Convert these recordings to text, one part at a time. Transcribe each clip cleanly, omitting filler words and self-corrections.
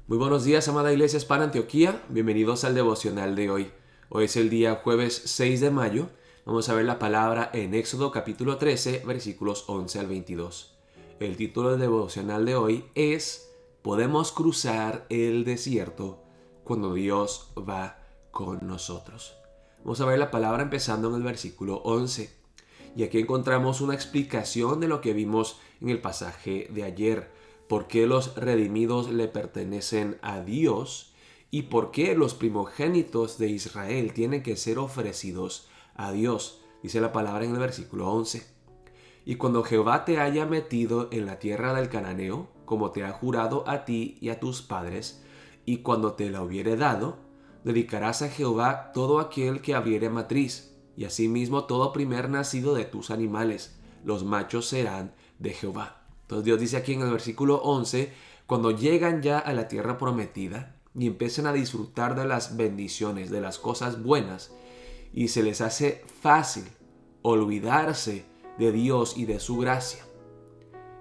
Muy buenos días, amada Iglesia Hispana Antioquía. Bienvenidos al devocional de hoy. Hoy es el día jueves 6 de mayo. Vamos a ver la palabra en Éxodo capítulo 13, versículos 11 al 22. El título del devocional de hoy es ¿Podemos cruzar el desierto cuando Dios va con nosotros? Vamos a ver la palabra empezando en el versículo 11. Y aquí encontramos una explicación de lo que vimos en el pasaje de ayer. ¿Por qué los redimidos le pertenecen a Dios? ¿Y por qué los primogénitos de Israel tienen que ser ofrecidos a Dios? Dice la palabra en el versículo 11. Y cuando Jehová te haya metido en la tierra del cananeo, como te ha jurado a ti y a tus padres, y cuando te la hubiere dado, dedicarás a Jehová todo aquel que abriere matriz, y asimismo todo primer nacido de tus animales, los machos serán de Jehová. Entonces Dios dice aquí en el versículo 11, cuando llegan ya a la tierra prometida y empiezan a disfrutar de las bendiciones, de las cosas buenas, y se les hace fácil olvidarse de Dios y de su gracia.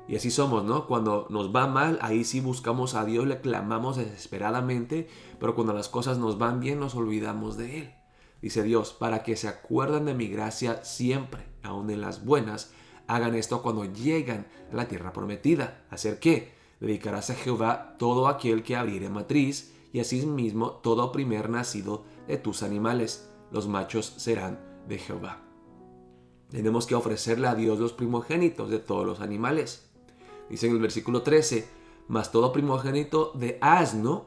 Y así somos, ¿no? Cuando nos va mal, ahí sí buscamos a Dios, le clamamos desesperadamente, pero cuando las cosas nos van bien, nos olvidamos de Él. Dice Dios, para que se acuerden de mi gracia siempre, aun en las buenas, hagan esto cuando llegan a la tierra prometida. ¿Hacer qué? Dedicarás a Jehová todo aquel que abriere matriz, y asimismo todo primer nacido de tus animales. Los machos serán de Jehová. Tenemos que ofrecerle a Dios los primogénitos de todos los animales. Dice en el versículo 13, mas todo primogénito de asno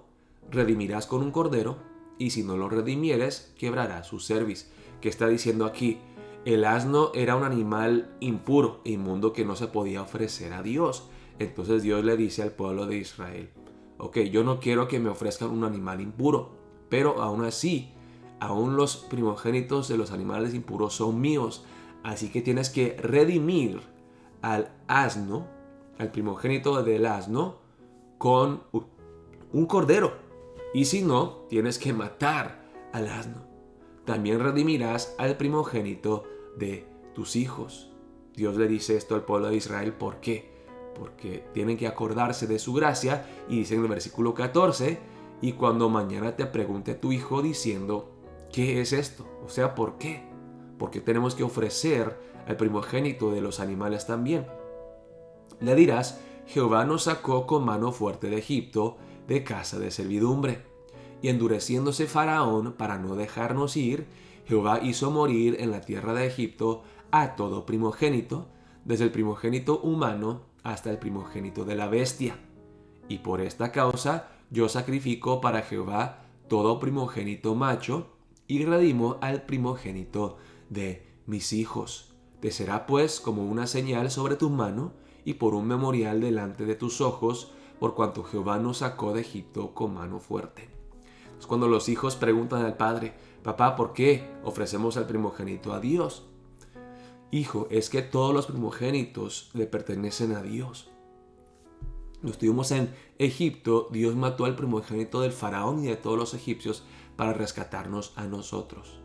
redimirás con un cordero, y si no lo redimieres, quebrará su cerviz. ¿Qué está diciendo aquí? El asno era un animal impuro e inmundo que no se podía ofrecer a Dios. Entonces Dios le dice al pueblo de Israel, ok, yo no quiero que me ofrezcan un animal impuro, pero aún así, aún los primogénitos de los animales impuros son míos. Así que tienes que redimir al asno, al primogénito del asno, con un cordero. Y si no, tienes que matar al asno. También redimirás al primogénito de tus hijos. Dios le dice esto al pueblo de Israel. ¿Por qué? Porque tienen que acordarse de su gracia. Y dice en el versículo 14, y cuando mañana te pregunte tu hijo diciendo, ¿qué es esto? O sea, ¿por qué? Porque tenemos que ofrecer al primogénito de los animales también. Le dirás, Jehová nos sacó con mano fuerte de Egipto, de casa de servidumbre. Y endureciéndose Faraón para no dejarnos ir, Jehová hizo morir en la tierra de Egipto a todo primogénito, desde el primogénito humano hasta el primogénito de la bestia. Y por esta causa yo sacrifico para Jehová todo primogénito macho, y redimo al primogénito de mis hijos. Te será pues como una señal sobre tu mano y por un memorial delante de tus ojos, por cuanto Jehová nos sacó de Egipto con mano fuerte. Es cuando los hijos preguntan al padre, papá, ¿por qué ofrecemos al primogénito a Dios? Hijo, es que todos los primogénitos le pertenecen a Dios. Cuando estuvimos en Egipto, Dios mató al primogénito del faraón y de todos los egipcios para rescatarnos a nosotros.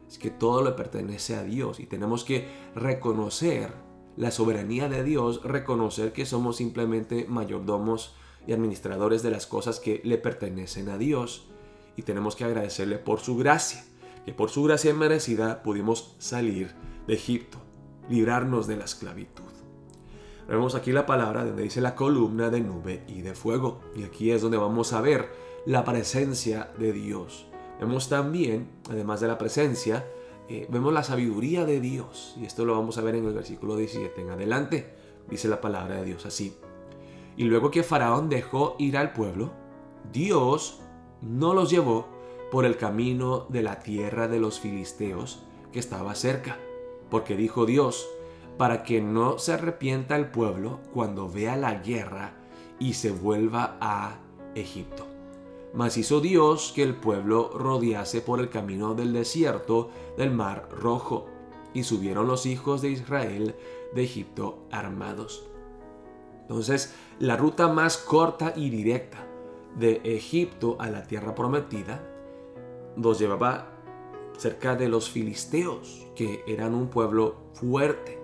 Es que todo le pertenece a Dios y tenemos que reconocer la soberanía de Dios, reconocer que somos simplemente mayordomos y administradores de las cosas que le pertenecen a Dios, y tenemos que agradecerle por su gracia, que por su gracia merecida pudimos salir de Egipto, librarnos de la esclavitud. Vemos aquí la palabra donde dice la columna de nube y de fuego, y aquí es donde vamos a ver la presencia de Dios. Vemos también, además de la presencia, vemos la sabiduría de Dios, y esto lo vamos a ver en el versículo 17 en adelante. Dice la palabra de Dios así: y luego que Faraón dejó ir al pueblo, Dios no los llevó por el camino de la tierra de los filisteos que estaba cerca, porque dijo Dios, para que no se arrepienta el pueblo cuando vea la guerra y se vuelva a Egipto. Mas hizo Dios que el pueblo rodease por el camino del desierto del mar Rojo, y subieron los hijos de Israel de Egipto armados. Entonces, la ruta más corta y directa de Egipto a la tierra prometida los llevaba cerca de los filisteos, que eran un pueblo fuerte.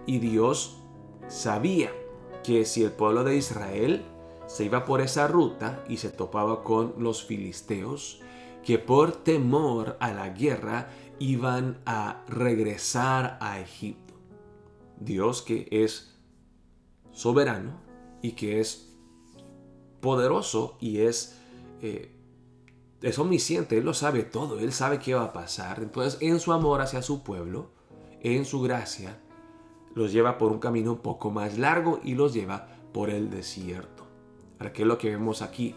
Y Dios sabía que si el pueblo de Israel se iba por esa ruta y se topaba con los filisteos, que por temor a la guerra iban a regresar a Egipto. Dios, que es soberano y que es poderoso y es omnisciente, Él lo sabe todo, Él sabe qué va a pasar. Entonces, en su amor hacia su pueblo, en su gracia, los lleva por un camino un poco más largo y los lleva por el desierto. Ahora, ¿qué es lo que vemos aquí?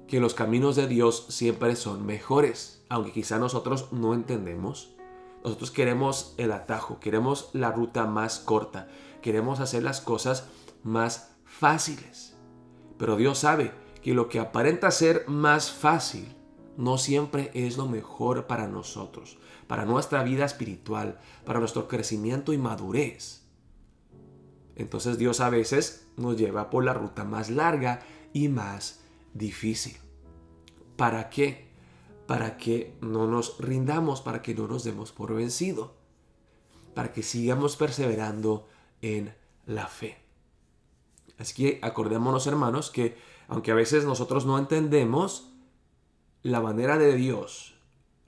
Que los caminos de Dios siempre son mejores, aunque quizá nosotros no entendemos. Nosotros queremos el atajo, queremos la ruta más corta, queremos hacer las cosas más fáciles. Pero Dios sabe que lo que aparenta ser más fácil no siempre es lo mejor para nosotros, para nuestra vida espiritual, para nuestro crecimiento y madurez. Entonces Dios a veces nos lleva por la ruta más larga y más difícil. ¿Para qué? Para que no nos rindamos, para que no nos demos por vencido, para que sigamos perseverando en la fe. Así que acordémonos, hermanos, que aunque a veces nosotros no entendemos la manera de Dios,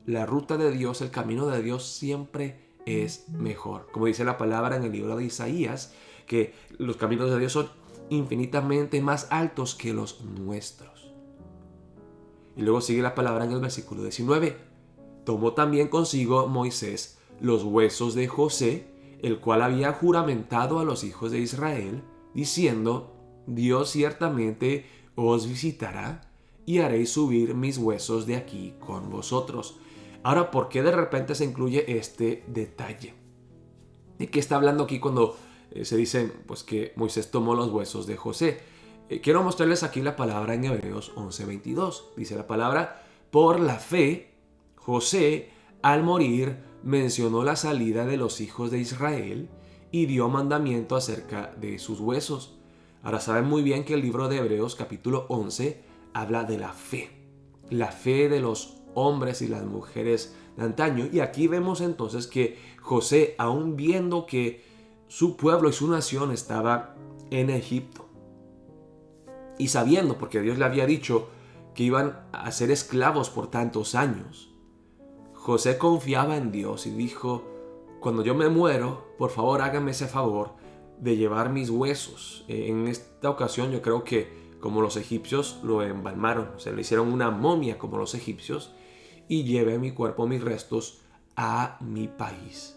la ruta de Dios, el camino de Dios siempre es mejor. Como dice la palabra en el libro de Isaías, que los caminos de Dios son infinitamente más altos que los nuestros. Y luego sigue la palabra en el versículo 19. Tomó también consigo Moisés los huesos de José, el cual había juramentado a los hijos de Israel, diciendo: Dios ciertamente os visitará y haréis subir mis huesos de aquí con vosotros. Ahora, ¿por qué de repente se incluye este detalle? ¿De qué está hablando aquí cuando se dice pues, que Moisés tomó los huesos de José? Quiero mostrarles aquí la palabra en Hebreos 11:22. Dice la palabra: por la fe, José, al morir, mencionó la salida de los hijos de Israel y dio mandamiento acerca de sus huesos. Ahora saben muy bien que el libro de Hebreos capítulo 11 habla de la fe de los hombres y las mujeres de antaño. Y aquí vemos entonces que José, aun viendo que su pueblo y su nación estaba en Egipto, y sabiendo, porque Dios le había dicho que iban a ser esclavos por tantos años, José confiaba en Dios y dijo: cuando yo me muero, por favor háganme ese favor de llevar mis huesos. En esta ocasión yo creo que como los egipcios lo embalmaron, se le hicieron una momia como los egipcios, y llevé mi cuerpo, mis restos a mi país.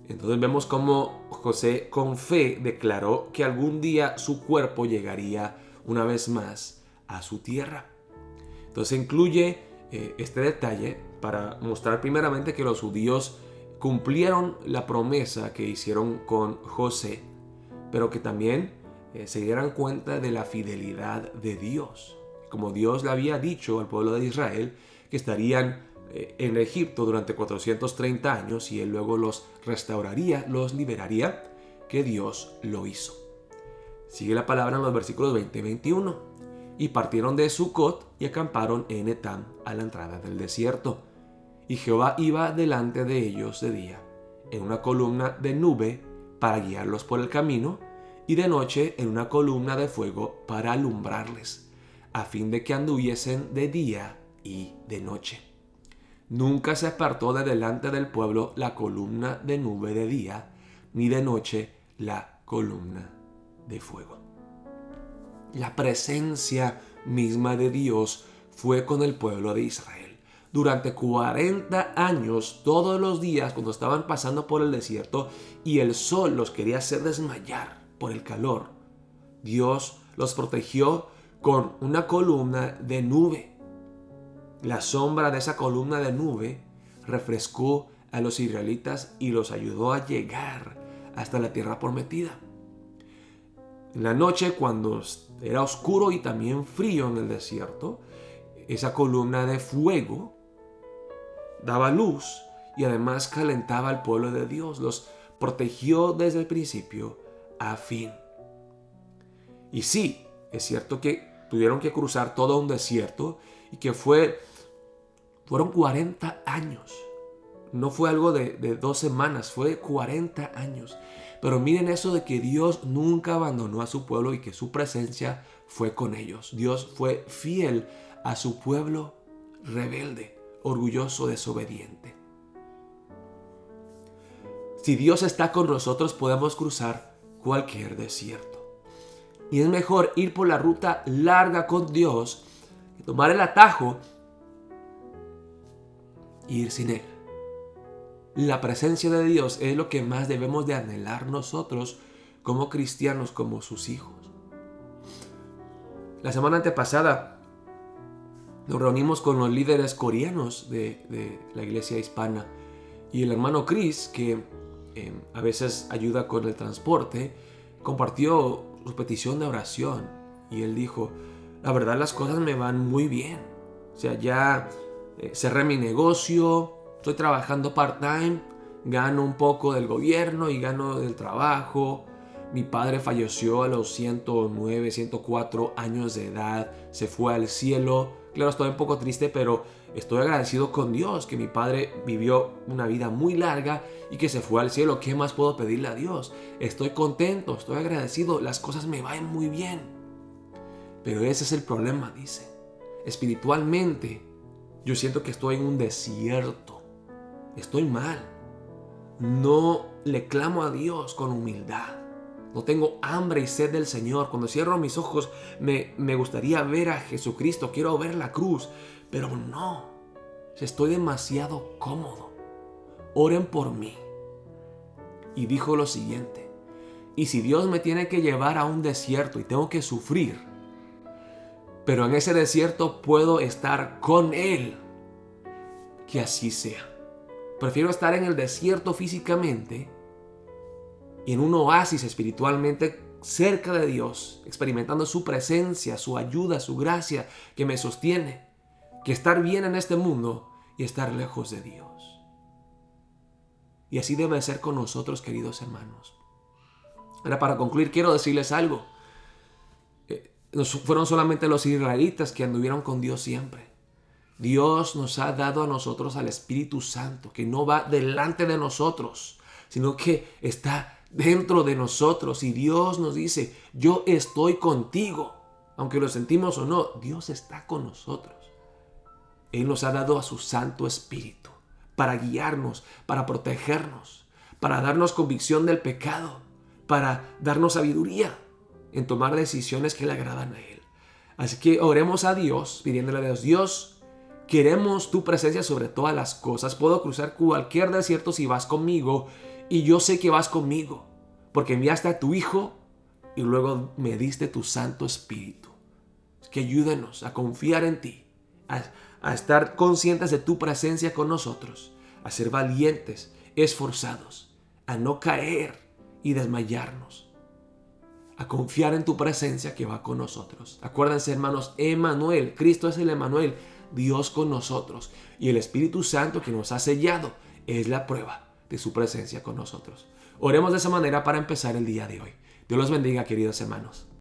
Entonces vemos cómo José con fe declaró que algún día su cuerpo llegaría una vez más a su tierra. Entonces incluye este detalle para mostrar primeramente que los judíos cumplieron la promesa que hicieron con José, pero que también se dieran cuenta de la fidelidad de Dios. Como Dios le había dicho al pueblo de Israel que estarían en Egipto durante 430 años y Él luego los restauraría, los liberaría, que Dios lo hizo. Sigue la palabra en los versículos 20 y 21. Y partieron de Sucot y acamparon en Etam, a la entrada del desierto. Y Jehová iba delante de ellos de día, en una columna de nube para guiarlos por el camino, y de noche en una columna de fuego para alumbrarles, a fin de que anduviesen de día y de noche. Nunca se apartó de delante del pueblo la columna de nube de día, ni de noche la columna de fuego. La presencia misma de Dios fue con el pueblo de Israel. Durante 40 años, todos los días, cuando estaban pasando por el desierto y el sol los quería hacer desmayar por el calor, Dios los protegió con una columna de nube. La sombra de esa columna de nube refrescó a los israelitas y los ayudó a llegar hasta la tierra prometida. En la noche, cuando era oscuro y también frío en el desierto, esa columna de fuego daba luz y además calentaba al pueblo de Dios. Los protegió desde el principio a fin. Y sí, es cierto que tuvieron que cruzar todo un desierto y que fueron 40 años. No fue algo de 2 semanas, fue 40 años. Pero miren eso de que Dios nunca abandonó a su pueblo y que su presencia fue con ellos. Dios fue fiel a su pueblo rebelde, orgulloso, desobediente. Si Dios está con nosotros, podemos cruzar cualquier desierto. Y es mejor ir por la ruta larga con Dios que tomar el atajo e ir sin Él. La presencia de Dios es lo que más debemos de anhelar nosotros como cristianos, como sus hijos. La semana antepasada nos reunimos con los líderes coreanos de la iglesia hispana y el hermano Chris, que a veces ayuda con el transporte, compartió su petición de oración y él dijo: la verdad, las cosas me van muy bien. O sea, ya cerré mi negocio, estoy trabajando part-time, gano un poco del gobierno y gano del trabajo. Mi padre falleció a los 109, 104 años de edad, se fue al cielo. Claro, estoy un poco triste, pero estoy agradecido con Dios que mi padre vivió una vida muy larga y que se fue al cielo. ¿Qué más puedo pedirle a Dios? Estoy contento, estoy agradecido, las cosas me van muy bien. Pero ese es el problema, dice. Espiritualmente, yo siento que estoy en un desierto. Estoy mal. No le clamo a Dios con humildad. No tengo hambre y sed del Señor. Cuando cierro mis ojos me gustaría ver a Jesucristo. Quiero ver la cruz. Pero no. Estoy demasiado cómodo. Oren por mí. Y dijo lo siguiente: y si Dios me tiene que llevar a un desierto y tengo que sufrir, pero en ese desierto puedo estar con Él, que así sea. Prefiero estar en el desierto físicamente y en un oasis espiritualmente cerca de Dios, experimentando su presencia, su ayuda, su gracia que me sostiene, que estar bien en este mundo y estar lejos de Dios. Y así debe ser con nosotros, queridos hermanos. Ahora, para concluir, quiero decirles algo. No fueron solamente los israelitas que anduvieron con Dios siempre. Dios nos ha dado a nosotros al Espíritu Santo, que no va delante de nosotros, sino que está dentro de nosotros. Y Dios nos dice: yo estoy contigo. Aunque lo sentimos o no, Dios está con nosotros. Él nos ha dado a su Santo Espíritu para guiarnos, para protegernos, para darnos convicción del pecado, para darnos sabiduría en tomar decisiones que le agradan a Él. Así que oremos a Dios, pidiéndole a Dios: Dios, queremos tu presencia sobre todas las cosas. Puedo cruzar cualquier desierto si vas conmigo, y yo sé que vas conmigo, porque enviaste a tu Hijo y luego me diste tu Santo Espíritu. Así que ayúdanos a confiar en ti, a estar conscientes de tu presencia con nosotros, a ser valientes, esforzados, a no caer y desmayarnos, a confiar en tu presencia que va con nosotros. Acuérdense, hermanos, Emmanuel, Cristo es el Emmanuel, Dios con nosotros, y el Espíritu Santo que nos ha sellado es la prueba de su presencia con nosotros. Oremos de esa manera para empezar el día de hoy. Dios los bendiga, queridos hermanos.